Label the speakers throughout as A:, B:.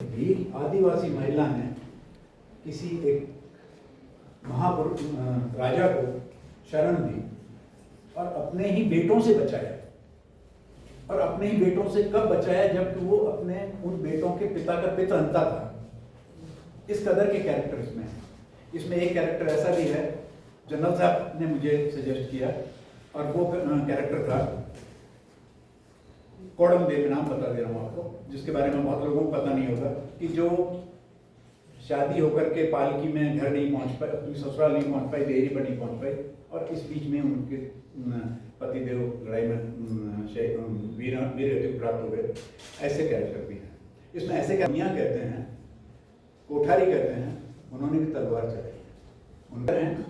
A: भी आदिवासी महिला ने किसी एक महापुरुष राजा को शरण दी और अपने ही बेटों से बचाया। और अपने ही बेटों से कब बचाया? जबकि वो अपने उन बेटों के पिता का पितृहंता था। इस कदर के कैरेक्टर इसमें है। इसमें एक कैरेक्टर ऐसा भी है, जनरल साहब ने मुझे सजेस्ट किया, और वो कैरेक्टर था कोडम देव, नाम बता दे रहा हूँ आपको, जिसके बारे में बहुत लोगों को पता नहीं होगा, कि जो शादी होकर के पालकी में घर नहीं पहुंच पाई, अपनी ससुराल नहीं पहुंच पाई, देहरी पर नहीं पहुंच पाई, और इस बीच में उनके पतिदेव लड़ाई में वीर प्राप्त हो गए। ऐसे कैरेक्टर भी हैं इसमें। ऐसे मियाँ कहते हैं, कोठारी कहते हैं, उन्होंने भी तलवार चलाई है। उनके हैं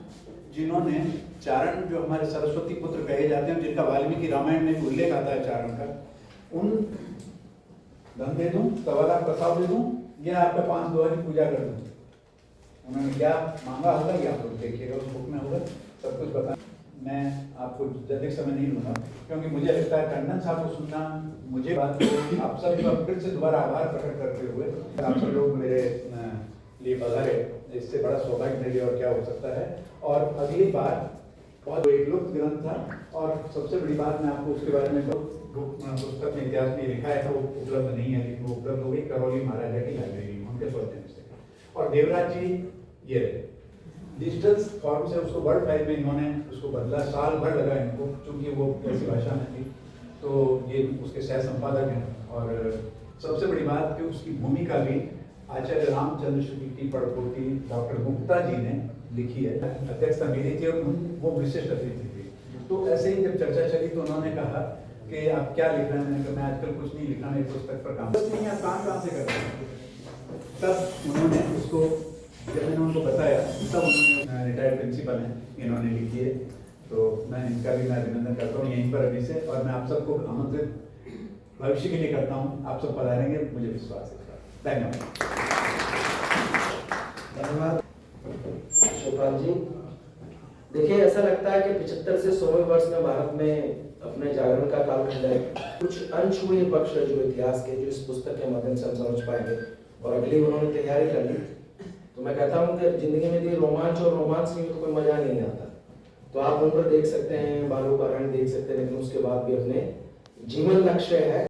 A: जिन्होंने चारण, जो हमारे सरस्वती पुत्र कहे जाते हैं, जिनका वाल्मीकि रामायण में उल्लेख आता है चारण का, उन धन दे दूं, तवारा प्रसाद दे दूं, या आपके 5 दोहा की पूजा कर दूं। उन्होंने क्या मांगा होगा ये आप लोग देखिएगा, उस बुक में होगा, सब कुछ बता। मैं आपको ज्यादा समय नहीं लूँगा, क्योंकि मुझे लगता है टंडन साहब को सुनना, मुझे बात आप सब फिर से दोबारा आभार प्रकट करते हुए, आप सब लोग मेरे लिए पधारे, इससे बड़ा सौभाग्य मेरे लिए और क्या हो सकता है। और अगली बार बहुत एक लुप्त ग्रंथ था, और सबसे बड़ी बात मैं आपको उसके बारे में पुस्तक में इतिहास में लिखा है, तो वो उपलब्ध नहीं है, लेकिन वो उपलब्ध हो गई करौली महाराजा की लाइब्रेरी में, उनके सौजन्य से। और देवराज जी ये डिजिटल फॉर्म से उसको वर्ड फाइल में इन्होंने उसको बदला, साल भर लगा इनको, चूंकि वो ऐसी भाषा में थी। तो ये उसके सह संपादक हैं। और सबसे बड़ी बात कि उसकी भूमिका भी आचार्य रामचंद्र शुक्ल की पड़पोती डॉक्टर गुप्ता जी ने लिखी है। अध्यक्षता मेरी थी और वो विशिष्ट अतिथि थी। तो ऐसे ही जब चर्चा चली तो उन्होंने कहा कि आप क्या लिख रहे हैं? मैंने कहा मैं आजकल कुछ नहीं लिख रहा, मैं पुस्तक पर काम नहीं, आप काम कहाँ से कर रहे हैं? तब उन्होंने उसको, जब मैंने उनको बताया, तब उन्होंने, रिटायर्ड प्रिंसिपल हैं, इन्होंने लिखी है। तो मैं इनका भी मैं अभिनंदन करता हूँ यहीं पर अभी से, और मैं आप सबको आमंत्रित भविष्य के लिए करता हूँ। आप सब पधारेंगे, मुझे विश्वास है। धन्यवाद।
B: धन्यवाद शिवपाल जी। देखिए, ऐसा लगता है कि 75 से 100वें वर्ष में भारत में अपने जागरण का कालखंड है। कुछ अनछुए पक्ष जो इतिहास के, जो इस पुस्तक के माध्यम से हम समझ पाएंगे, और अगली उन्होंने तैयारी कर ली। तो मैं कहता हूँ कि जिंदगी में रोमांच और रोमांस में तो कोई मजा नहीं आता। तो आप उन पर देख सकते हैं, बालू का रण देख सकते हैं, लेकिन उसके बाद भी अपने जीवन लक्ष्य है